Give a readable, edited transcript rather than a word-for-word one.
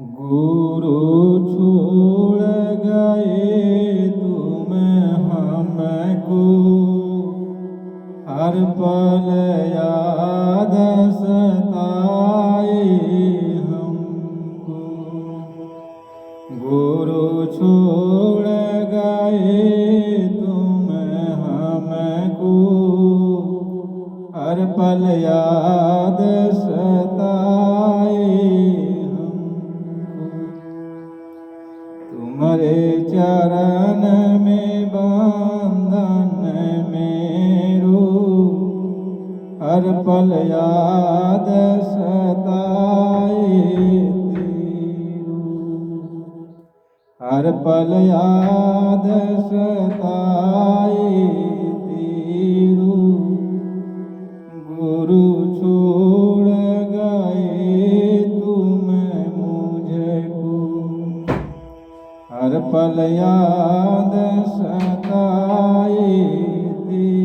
गुरु छोड़ गए तुम हमको, हर पल याद सताए हमको। गुरु छोड़ गए तुम हमको, हर पल याद सताए हमको। तुम्हारे चरण में बंधन मेरो, हर पल याद सताए तेरो। हर पल याद सताए तेरो। गुरु छोड़ गए तुम मुझको, हर पल याद सताए तेरो।